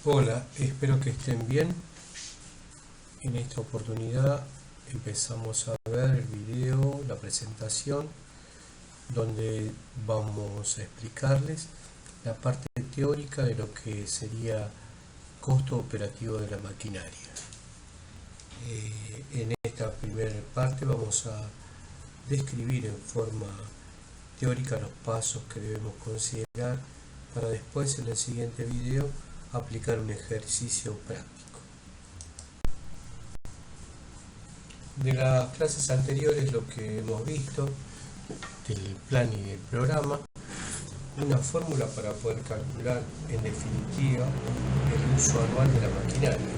Hola, espero que estén bien. En esta oportunidad empezamos a ver el video, la presentación, donde vamos a explicarles la parte teórica de lo que sería costo operativo de la maquinaria. En esta primera parte vamos a describir en forma teórica los pasos que debemos considerar para después en el siguiente video aplicar un ejercicio práctico. De las clases anteriores lo que hemos visto del plan y del programa, una fórmula para poder calcular en definitiva el uso anual de la maquinaria.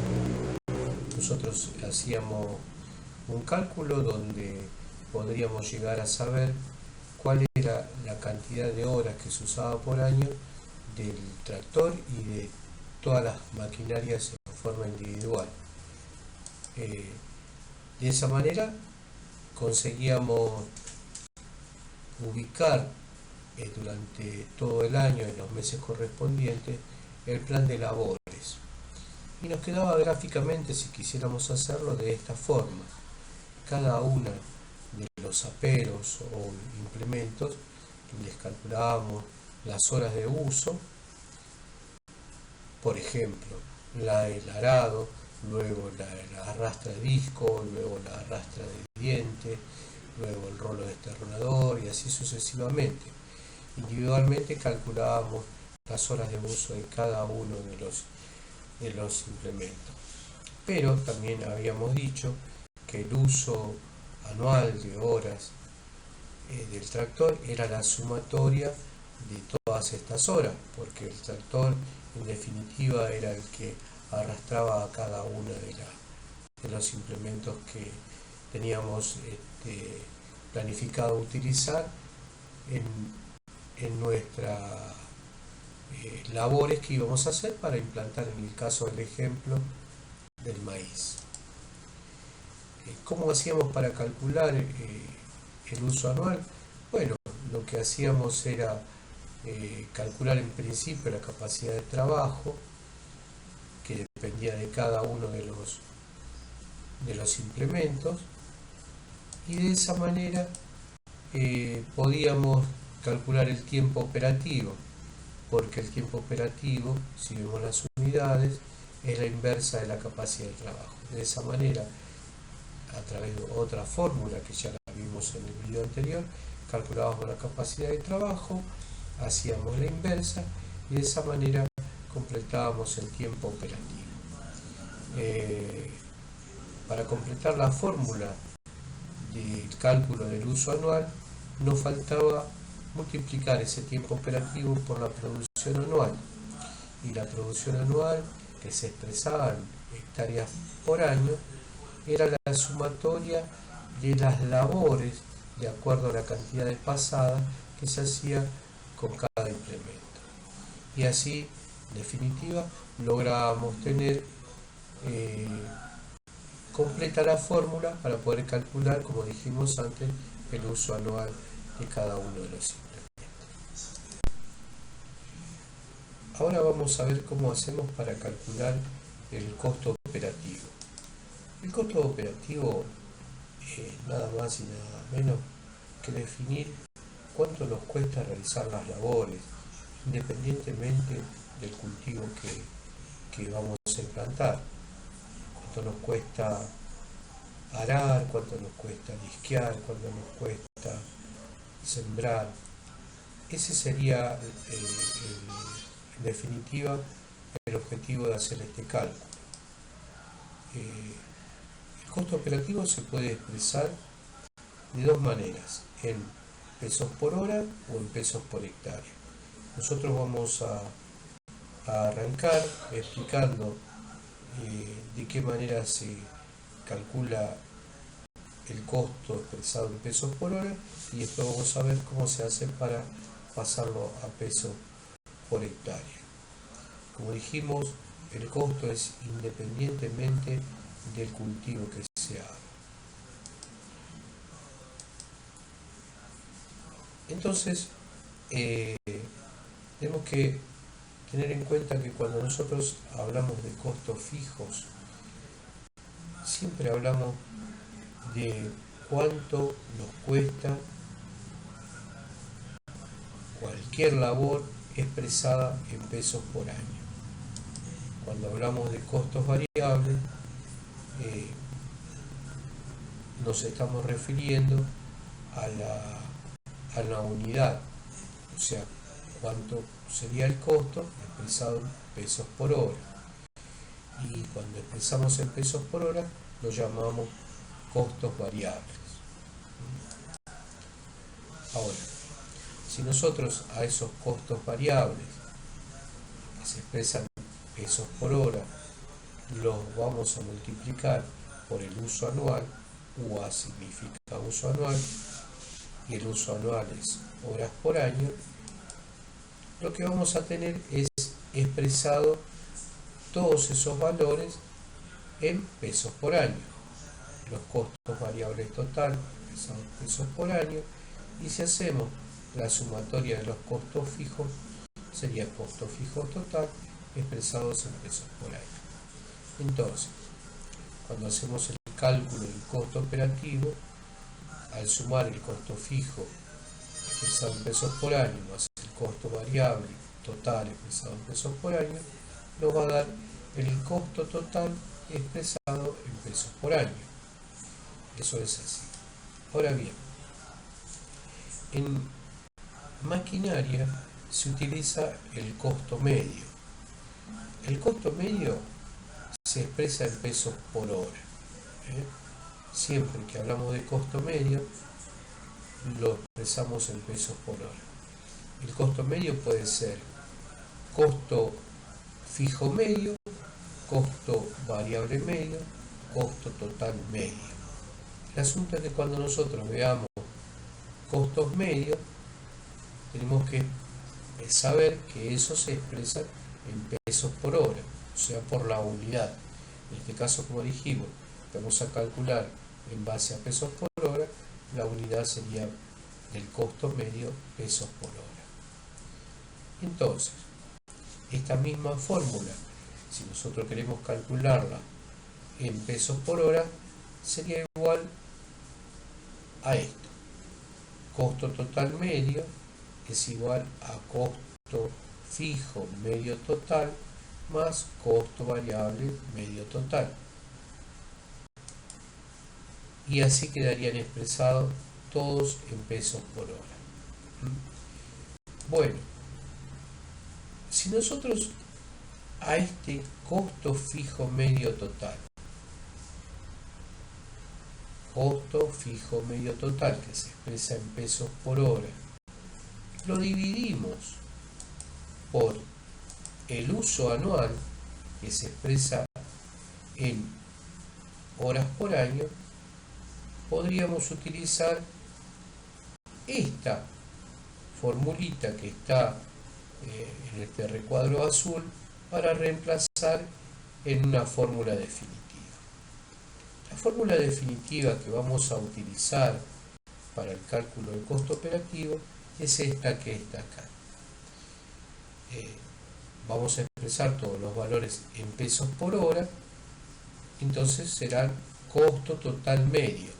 Nosotros hacíamos un cálculo donde podríamos llegar a saber cuál era la cantidad de horas que se usaba por año del tractor y de todas las maquinarias en forma individual. De esa manera conseguíamos ubicar durante todo el año, en los meses correspondientes, el plan de labores. Y nos quedaba gráficamente, si quisiéramos hacerlo, de esta forma. Cada una de los aperos o implementos, les calculábamos las horas de uso, por ejemplo, la del arado, luego la arrastra de disco, luego la arrastra de diente, luego el rolo desternador y así sucesivamente. Individualmente calculábamos las horas de uso de cada uno de los implementos. Pero también habíamos dicho que el uso anual de horas del tractor era la sumatoria de todas estas horas, porque el tractor en definitiva era el que arrastraba a cada uno de los implementos que teníamos planificado utilizar en nuestras labores que íbamos a hacer para implantar, en el caso del ejemplo del maíz. ¿Cómo hacíamos para calcular el uso anual? Bueno, lo que hacíamos era calcular en principio la capacidad de trabajo, que dependía de cada uno de los implementos, y de esa manera podíamos calcular el tiempo operativo, porque el tiempo operativo, si vemos las unidades, es la inversa de la capacidad de trabajo. De esa manera, a través de otra fórmula que ya la vimos en el video anterior, calculábamos la capacidad de trabajo, hacíamos la inversa y de esa manera completábamos el tiempo operativo. Para completar la fórmula del cálculo del uso anual, nos faltaba multiplicar ese tiempo operativo por la producción anual, y la producción anual, que se expresaba en hectáreas por año, era la sumatoria de las labores de acuerdo a la cantidad de pasada que se hacía con cada implemento. Y así, en definitiva, lográbamos tener completa la fórmula para poder calcular, como dijimos antes, el uso anual de cada uno de los implementos. Ahora vamos a ver cómo hacemos para calcular el costo operativo. El costo operativo es nada más y nada menos que definir cuánto nos cuesta realizar las labores, independientemente del cultivo que vamos a implantar. Cuánto nos cuesta arar, cuánto nos cuesta disquear, cuánto nos cuesta sembrar. Ese sería, en definitiva, el objetivo de hacer este cálculo. El costo operativo se puede expresar de dos maneras, en pesos por hora o en pesos por hectárea. Nosotros vamos a arrancar explicando de qué manera se calcula el costo expresado en pesos por hora, y después vamos a ver cómo se hace para pasarlo a pesos por hectárea. Como dijimos, el costo es independientemente del cultivo que se haga. Entonces, tenemos que tener en cuenta que cuando nosotros hablamos de costos fijos, siempre hablamos de cuánto nos cuesta cualquier labor expresada en pesos por año. Cuando hablamos de costos variables, nos estamos refiriendo a la unidad, o sea, cuánto sería el costo expresado en pesos por hora. Y cuando expresamos en pesos por hora, lo llamamos costos variables. Ahora, si nosotros a esos costos variables que se expresan en pesos por hora los vamos a multiplicar por el uso anual, UA significa uso anual y el uso anual es horas por año, lo que vamos a tener es expresado todos esos valores en pesos por año. Los costos variables total expresados en pesos por año, y si hacemos la sumatoria de los costos fijos sería costo fijo total expresados en pesos por año. Entonces, cuando hacemos el cálculo del costo operativo, al sumar el costo fijo expresado en pesos por año más el costo variable total expresado en pesos por año, nos va a dar el costo total expresado en pesos por año. Eso es así. Ahora bien, en maquinaria se utiliza el costo medio. El costo medio se expresa en pesos por hora. Siempre que hablamos de costo medio, lo expresamos en pesos por hora. El costo medio puede ser costo fijo medio, costo variable medio, costo total medio. El asunto es que cuando nosotros veamos costos medios, tenemos que saber que eso se expresa en pesos por hora, o sea, por la unidad. En este caso, como dijimos, vamos a calcular en base a pesos por hora, la unidad sería el costo medio pesos por hora. Entonces, esta misma fórmula, si nosotros queremos calcularla en pesos por hora, sería igual a esto. Costo total medio es igual a costo fijo medio total más costo variable medio total. Y así quedarían expresados todos en pesos por hora. Bueno, si nosotros a este costo fijo medio total, que se expresa en pesos por hora, lo dividimos por el uso anual, que se expresa en horas por año, podríamos utilizar esta formulita que está en este recuadro azul para reemplazar en una fórmula definitiva. La fórmula definitiva que vamos a utilizar para el cálculo del costo operativo es esta que está acá. Vamos a expresar todos los valores en pesos por hora, entonces serán costo total medio.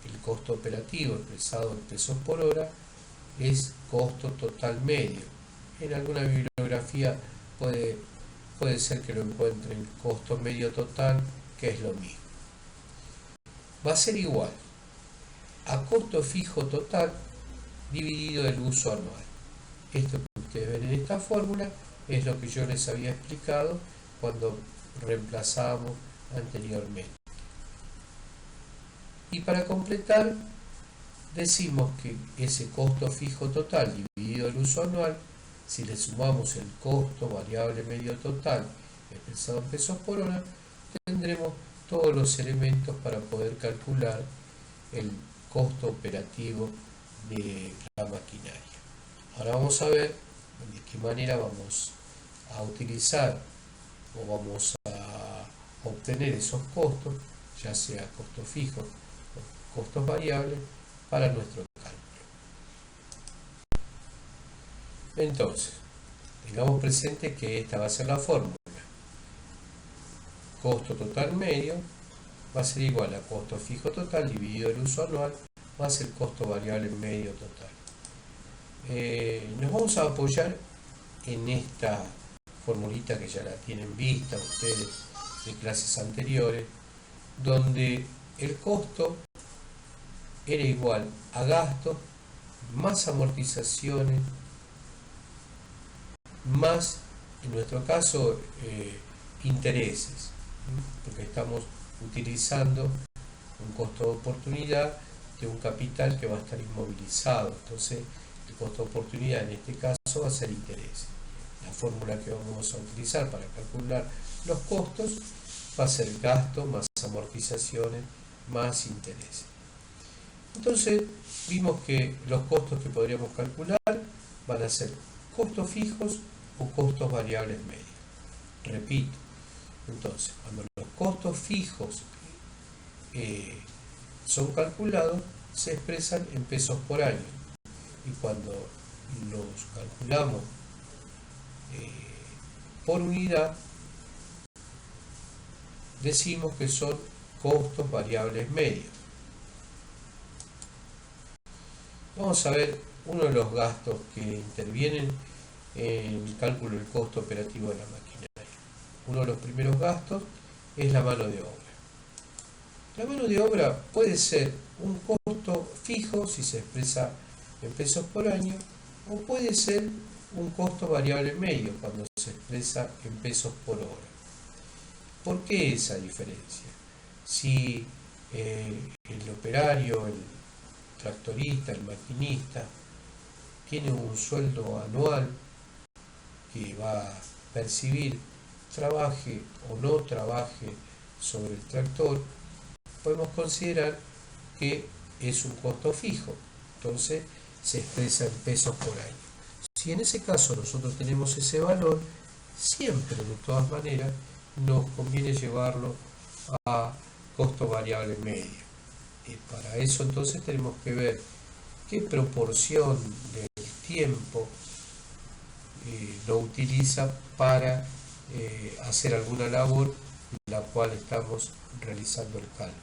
El costo operativo expresado en pesos por hora es costo total medio. En alguna bibliografía puede ser que lo encuentren costo medio total, que es lo mismo. Va a ser igual a costo fijo total dividido el uso anual. Esto que ustedes ven en esta fórmula es lo que yo les había explicado cuando reemplazábamos anteriormente. Y para completar, decimos que ese costo fijo total dividido el uso anual, si le sumamos el costo variable medio total expresado en pesos por hora, tendremos todos los elementos para poder calcular el costo operativo de la maquinaria. Ahora vamos a ver de qué manera vamos a utilizar o vamos a obtener esos costos, ya sea costos fijos o costos variables, para nuestro cálculo. Entonces, Tengamos presente que esta va a ser la fórmula. Costo total medio va a ser igual a costo fijo total dividido el uso anual más el costo variable medio total. Nos vamos a apoyar en esta formulita que ya la tienen vista ustedes de clases anteriores, donde el costo era igual a gastos más amortizaciones más, en nuestro caso, intereses, porque estamos utilizando un costo de oportunidad de un capital que va a estar inmovilizado. Entonces el costo de oportunidad en este caso va a ser interés. La fórmula que vamos a utilizar para calcular los costos va a ser gasto más amortizaciones más intereses. Entonces vimos que los costos que podríamos calcular van a ser costos fijos o costos variables medios. Repito, entonces cuando los costos fijos son calculados, se expresan en pesos por año, y cuando los calculamos por unidad, decimos que son costos variables medios. Vamos a ver uno de los gastos que intervienen en el cálculo del costo operativo de la maquinaria. Uno de los primeros gastos es la mano de obra. La mano de obra puede ser un costo fijo si se expresa en pesos por año, o puede ser un costo variable medio cuando se expresa en pesos por hora. ¿Por qué esa diferencia? Si el operario, el tractorista, el maquinista, tiene un sueldo anual que va a percibir, trabaje o no trabaje sobre el tractor, podemos considerar que es un costo fijo, entonces se expresa en pesos por año. Si en ese caso nosotros tenemos ese valor, siempre de todas maneras nos conviene llevarlo a costo variable medio. Y para eso entonces tenemos que ver qué proporción del tiempo lo utiliza para hacer alguna labor en la cual estamos realizando el cálculo.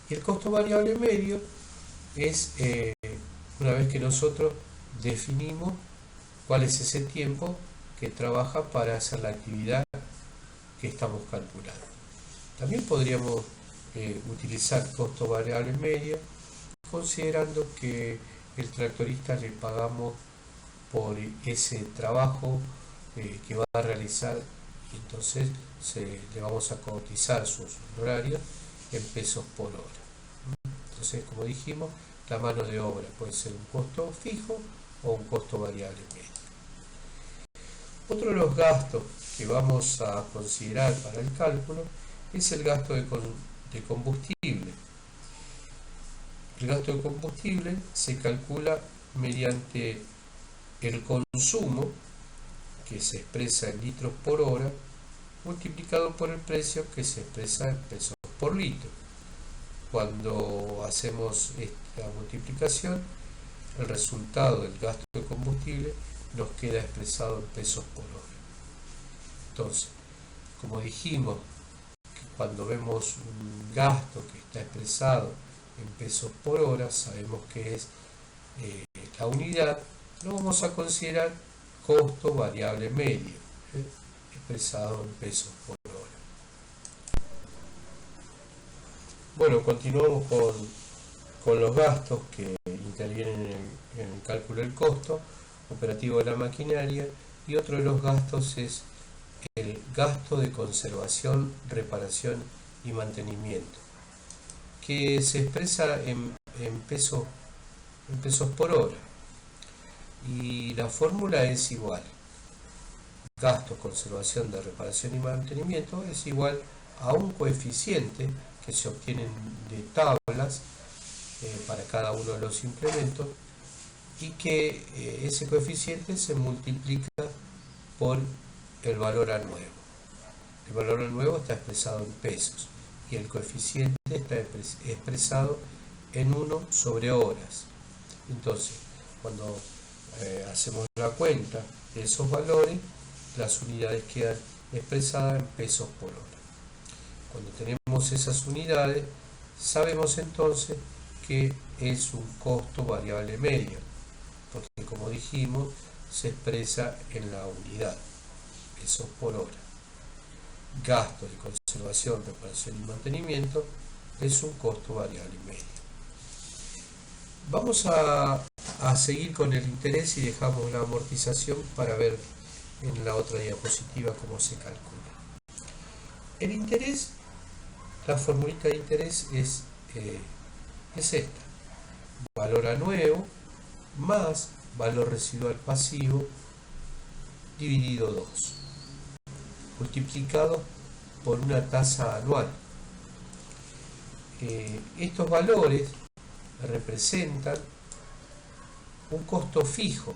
Y el costo variable medio es una vez que nosotros definimos cuál es ese tiempo que trabaja para hacer la actividad que estamos calculando. También podríamos utilizar costo variable medio considerando que el tractorista le pagamos por ese trabajo que va a realizar, y entonces le vamos a cotizar sus honorarios en pesos por hora. Entonces, como dijimos, la mano de obra puede ser un costo fijo o un costo variable medio. Otro de los gastos que vamos a considerar para el cálculo es el gasto de combustible. El gasto de combustible se calcula mediante el consumo, que se expresa en litros por hora, multiplicado por el precio, que se expresa en pesos por litro. Cuando hacemos esta multiplicación, el resultado del gasto de combustible nos queda expresado en pesos por hora. Entonces, como dijimos, que cuando vemos un gasto que está expresado en pesos por hora, sabemos que es la unidad, lo vamos a considerar costo variable medio, expresado en pesos por hora. Bueno, continuamos con los gastos que intervienen en el cálculo del costo operativo de la maquinaria, y otro de los gastos es el gasto de conservación, reparación y mantenimiento, que se expresa en pesos por hora, y la fórmula es igual: gasto, conservación, de reparación y mantenimiento es igual a un coeficiente que se obtienen de tablas para cada uno de los implementos, y que ese coeficiente se multiplica por el valor a nuevo. El valor a nuevo está expresado en pesos y el coeficiente está expresado en 1 sobre horas. Entonces, cuando hacemos la cuenta de esos valores, las unidades quedan expresadas en pesos por hora. Cuando tenemos esas unidades, sabemos entonces que es un costo variable medio, porque como dijimos, se expresa en la unidad, pesos por hora. Gasto de conservación, reparación y mantenimiento es un costo variable medio. Vamos a seguir con el interés y dejamos la amortización para ver en la otra diapositiva cómo se calcula. El interés, la formulita de interés es esta: valor a nuevo más valor residual pasivo dividido 2, multiplicado por una tasa anual. Estos valores representan un costo fijo.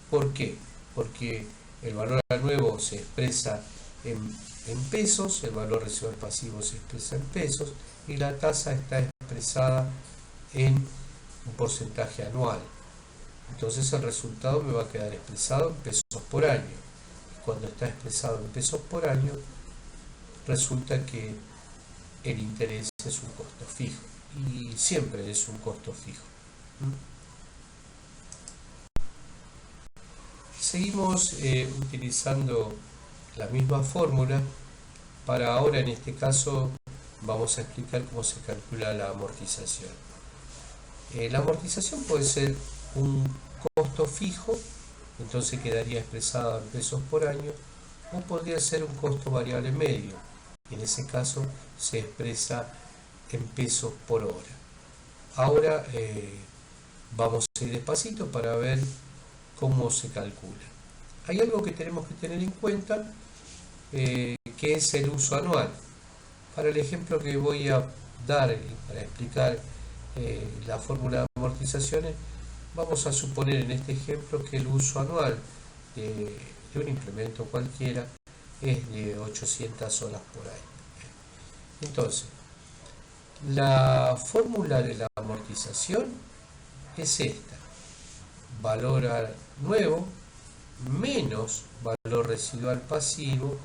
¿Por qué? Porque el valor a nuevo se expresa en pesos, el valor residual pasivo se expresa en pesos y la tasa está expresada en un porcentaje anual. Entonces el resultado me va a quedar expresado en pesos por año. Y cuando está expresado en pesos por año, resulta que el interés es un costo fijo. Y siempre es un costo fijo. Seguimos utilizando la misma fórmula. Para ahora, en este caso, vamos a explicar cómo se calcula la amortización. La amortización puede ser un costo fijo, entonces quedaría expresado en pesos por año, o podría ser un costo variable medio, y en ese caso se expresa en pesos por hora. Ahora vamos a ir despacito para ver cómo se calcula. Hay algo que tenemos que tener en cuenta, que es el uso anual. Para el ejemplo que voy a dar para explicar la fórmula de amortizaciones, vamos a suponer en este ejemplo que el uso anual de un implemento cualquiera es de 800 horas por año. Entonces, la fórmula de la amortización es esta: valor a nuevo menos valor residual pasivo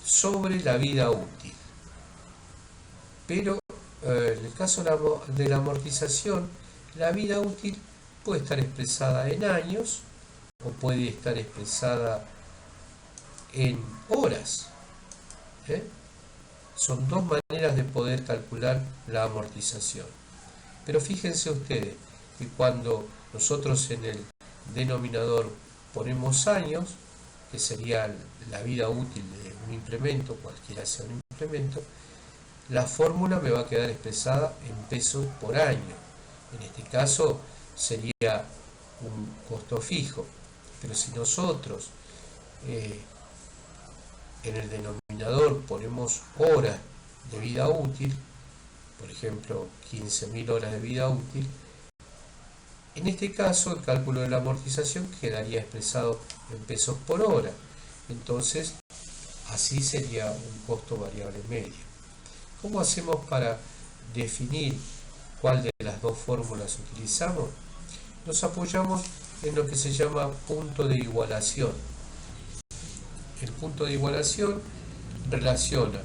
sobre la vida útil. Pero en el caso de la amortización, la vida útil puede estar expresada en años o puede estar expresada en horas. Son dos maneras de poder calcular la amortización. Pero fíjense ustedes que cuando nosotros en el denominador ponemos años, que sería la vida útil de un implemento, cualquiera sea un implemento, la fórmula me va a quedar expresada en pesos por año. En este caso sería un costo fijo. Pero si nosotros en el denominador ponemos horas de vida útil, por ejemplo 15.000 horas de vida útil, en este caso el cálculo de la amortización quedaría expresado en pesos por hora. Entonces así sería un costo variable medio. ¿Cómo hacemos para definir cuál de las dos fórmulas utilizamos? Nos apoyamos en lo que se llama punto de igualación. El punto de igualación relaciona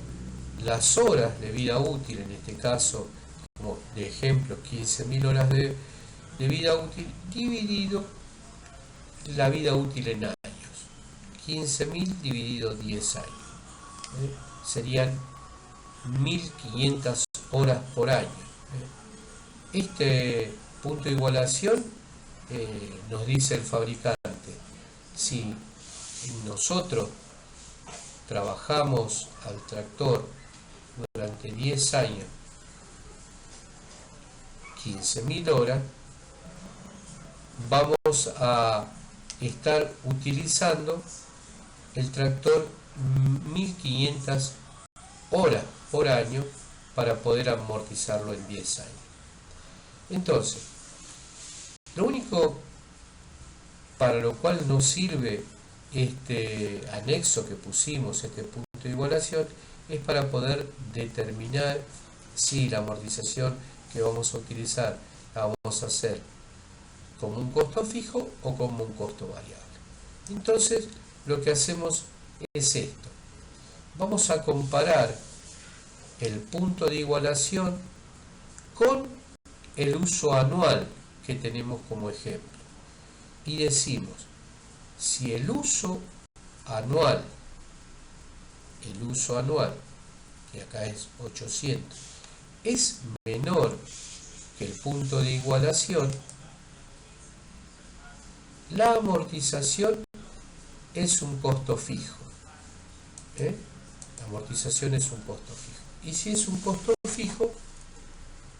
las horas de vida útil, en este caso, como de ejemplo, 15.000 horas de vida útil, dividido la vida útil en años. 15.000 dividido 10 años. Serían 1.500 horas por año. Este punto de igualación nos dice el fabricante: si nosotros trabajamos al tractor durante 10 años 15.000 horas, vamos a estar utilizando el tractor 1.500 horas por año para poder amortizarlo en 10 años. Entonces, lo único para lo cual nos sirve este anexo que pusimos, este punto de igualación, es para poder determinar si la amortización que vamos a utilizar la vamos a hacer como un costo fijo o como un costo variable. Entonces, lo que hacemos es esto. Vamos a comparar el punto de igualación con el uso anual que tenemos como ejemplo. Y decimos, si el uso anual, que acá es 800, es menor que el punto de igualación, la amortización es un costo fijo. La amortización es un costo fijo. Y si es un costo fijo,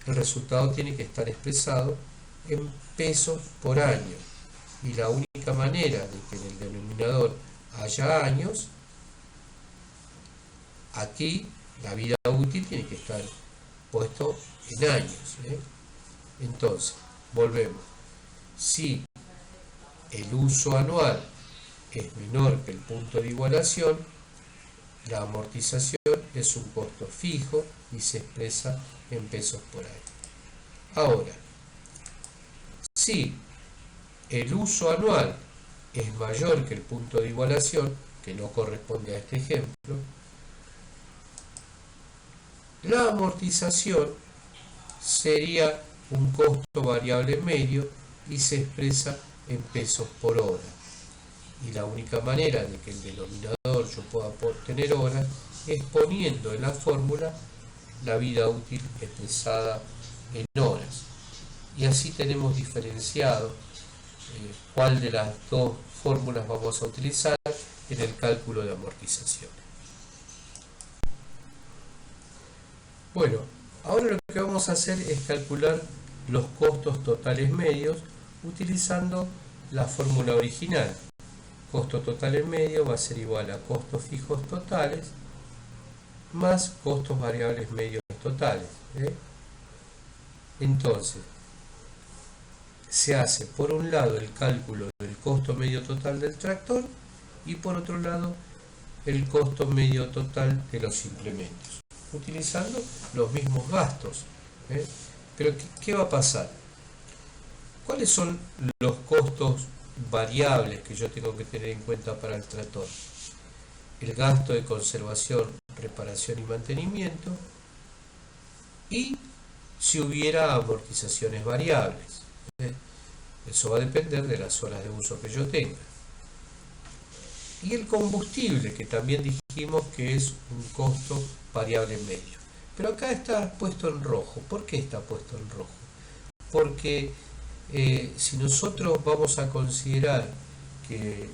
el resultado tiene que estar expresado en pesos por año. Y la única manera de que en el denominador haya años, aquí la vida útil tiene que estar puesto en años. Entonces, volvemos. Si el uso anual es menor que el punto de igualación, la amortización es un costo fijo y se expresa en pesos por año. Ahora, si el uso anual es mayor que el punto de igualación, que no corresponde a este ejemplo, la amortización sería un costo variable medio y se expresa en pesos por hora. Y la única manera de que el denominador yo pueda tener horas es poniendo en la fórmula la vida útil expresada en horas. Y así tenemos diferenciado cuál de las dos fórmulas vamos a utilizar en el cálculo de amortización. Bueno, ahora lo que vamos a hacer es calcular los costos totales medios utilizando la fórmula original. Costo total en medio va a ser igual a costos fijos totales más costos variables medios totales. Entonces, se hace por un lado el cálculo del costo medio total del tractor y por otro lado el costo medio total de los implementos, utilizando los mismos gastos. Pero ¿qué va a pasar? ¿Cuáles son los costos variables que yo tengo que tener en cuenta para el tractor? El gasto de conservación, reparación y mantenimiento, y si hubiera amortizaciones variables. Eso va a depender de las horas de uso que yo tenga. Y el combustible, que también dijimos que es un costo variable medio. Pero acá está puesto en rojo. ¿Por qué está puesto en rojo? Porque si nosotros vamos a considerar que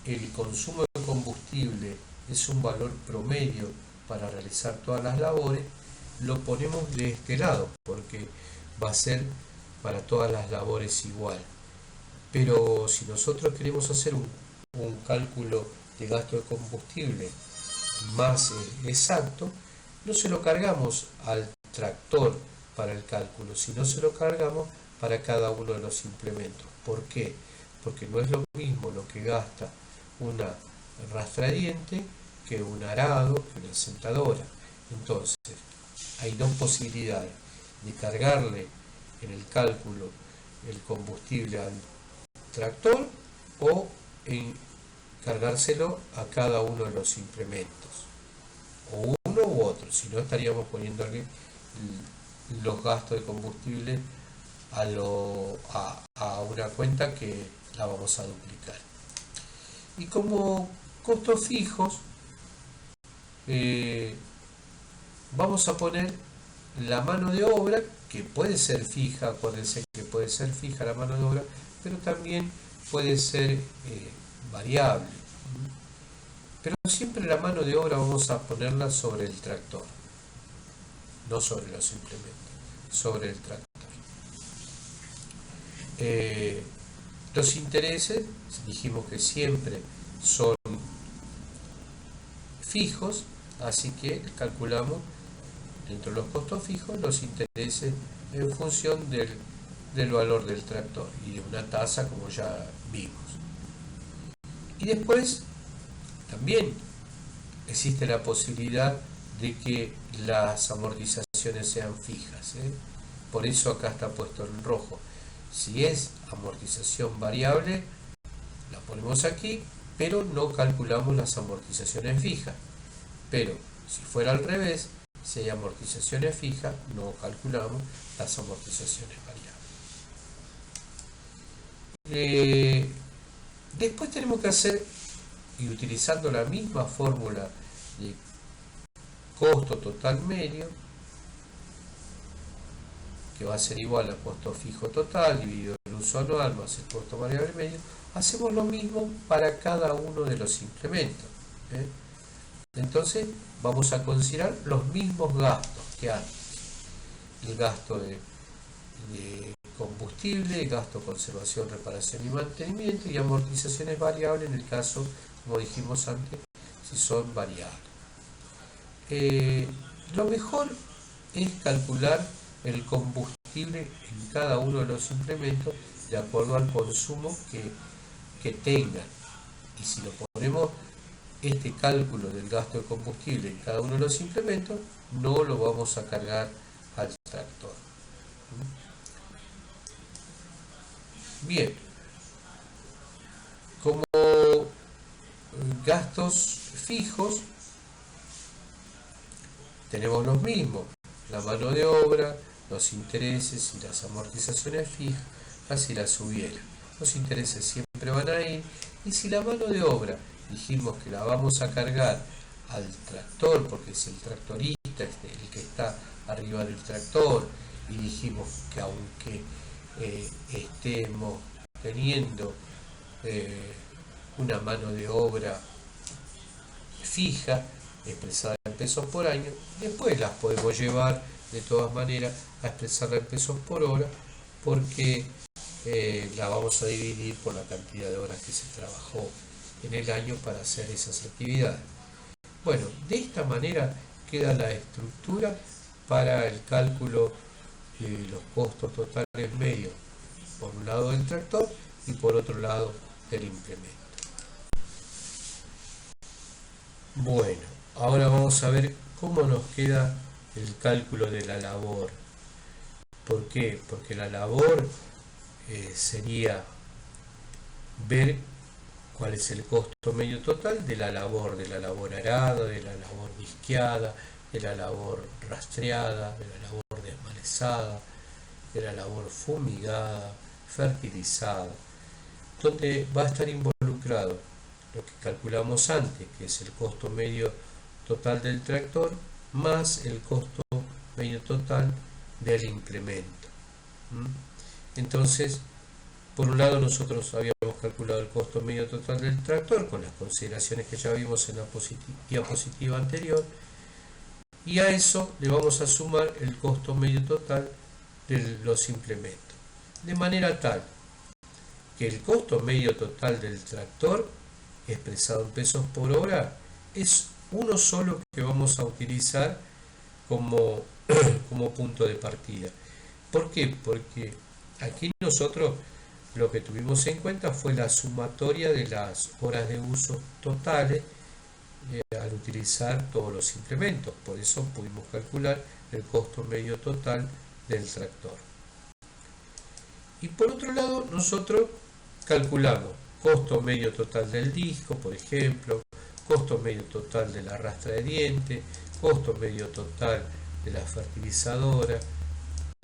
el consumo de combustible es un valor promedio para realizar todas las labores, lo ponemos de este lado, porque va a ser para todas las labores igual. Pero si nosotros queremos hacer un cálculo de gasto de combustible más exacto, no se lo cargamos al tractor para el cálculo, sino se lo cargamos para cada uno de los implementos. ¿Por qué? Porque no es lo mismo lo que gasta una rastradiente que un arado, que una sentadora. Entonces, hay dos posibilidades: de cargarle en el cálculo el combustible al tractor o cargárselo a cada uno de los implementos, o uno u otro. Si no, estaríamos poniéndole los gastos de combustible a una cuenta que la vamos a duplicar. Y como costos fijos, vamos a poner la mano de obra, que puede ser fija. Acuérdense que puede ser fija la mano de obra, pero también puede ser variable. Pero siempre la mano de obra vamos a ponerla sobre el tractor, no sobre los implementos, sobre el tractor. Los intereses, dijimos que siempre son fijos, así que calculamos dentro de los costos fijos los intereses en función del valor del tractor y de una tasa, como ya vimos. Y después también existe la posibilidad de que las amortizaciones sean fijas. Por eso acá está puesto en rojo. Si es amortización variable, la ponemos aquí, pero no calculamos las amortizaciones fijas. Pero si fuera al revés, si hay amortizaciones fijas, no calculamos las amortizaciones variables. Después tenemos que hacer, y utilizando la misma fórmula de costo total medio, que va a ser igual al costo fijo total dividido el uso anual más el costo variable medio, hacemos lo mismo para cada uno de los incrementos. Entonces vamos a considerar los mismos gastos que antes. El gasto de combustible, el gasto de conservación, reparación y mantenimiento, y amortizaciones variables en el caso, como dijimos antes, si son variables. Lo mejor es calcular el combustible en cada uno de los implementos de acuerdo al consumo que tengan. Y si lo ponemos este cálculo del gasto de combustible en cada uno de los implementos, no lo vamos a cargar al tractor. Bien, como gastos fijos tenemos los mismos: la mano de obra, los intereses y las amortizaciones fijas. Y las hubiera, los intereses siempre van a ir, y si la mano de obra dijimos que la vamos a cargar al tractor porque es el tractorista, el que está arriba del tractor, y dijimos que aunque estemos teniendo una mano de obra fija expresada en pesos por año, después las podemos llevar de todas maneras a expresarla en pesos por hora, porque la vamos a dividir por la cantidad de horas que se trabajó en el año para hacer esas actividades. Bueno, de esta manera queda la estructura para el cálculo de los costos totales medios, por un lado del tractor y por otro lado del implemento. Bueno, ahora vamos a ver cómo nos queda el cálculo de la labor. ¿Por qué? Porque la labor sería ver cuál es el costo medio total de la labor arada, de la labor disqueada, de la labor rastreada, de la labor desmalezada, de la labor fumigada, fertilizada, donde va a estar involucrado lo que calculamos antes, que es el costo medio total del tractor, más el costo medio total del implemento. Entonces, por un lado nosotros habíamos calculado el costo medio total del tractor con las consideraciones que ya vimos en la diapositiva anterior, y a eso le vamos a sumar el costo medio total de los implementos, de manera tal que el costo medio total del tractor, expresado en pesos por hora, es uno solo que vamos a utilizar como punto de partida. ¿Por qué? Porque aquí nosotros lo que tuvimos en cuenta fue la sumatoria de las horas de uso totales al utilizar todos los implementos. Por eso pudimos calcular el costo medio total del tractor. Y por otro lado, nosotros calculamos costo medio total del disco, por ejemplo, costo medio total de la rastra de diente, costo medio total de la fertilizadora,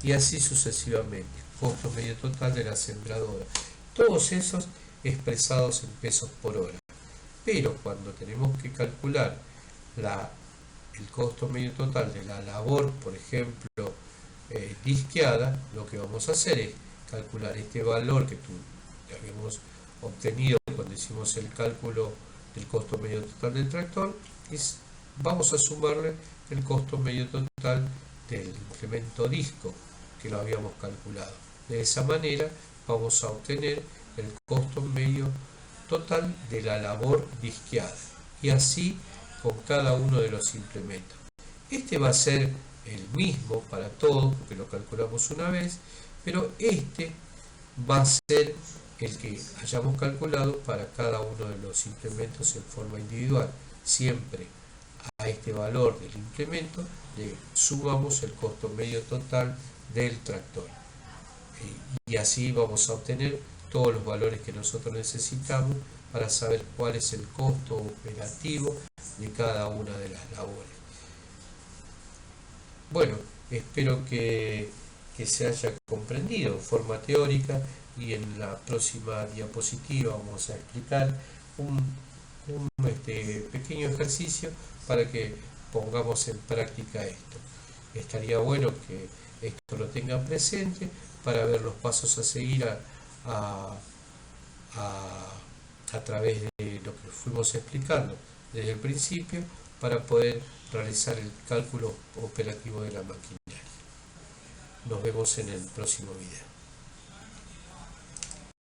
y así sucesivamente, costo medio total de la sembradora. Todos esos expresados en pesos por hora. Pero cuando tenemos que calcular el costo medio total de la labor, por ejemplo, disqueada, lo que vamos a hacer es calcular este valor que habíamos obtenido cuando hicimos el cálculo del costo medio total del tractor, y vamos a sumarle el costo medio total del implemento disco que lo habíamos calculado. De esa manera vamos a obtener el costo medio total de la labor disqueada, y así con cada uno de los implementos. Este va a ser el mismo para todos porque lo calculamos una vez, pero este va a ser el que hayamos calculado para cada uno de los implementos en forma individual. Siempre a este valor del implemento le sumamos el costo medio total del tractor. y así vamos a obtener todos los valores que nosotros necesitamos para saber cuál es el costo operativo de cada una de las labores. Bueno, espero que se haya comprendido en forma teórica, y en la próxima diapositiva vamos a explicar un pequeño ejercicio para que pongamos en práctica esto. Estaría bueno que esto lo tengan presente para ver los pasos a seguir a través de lo que fuimos explicando desde el principio, para poder realizar el cálculo operativo de la maquinaria. Nos vemos en el próximo video.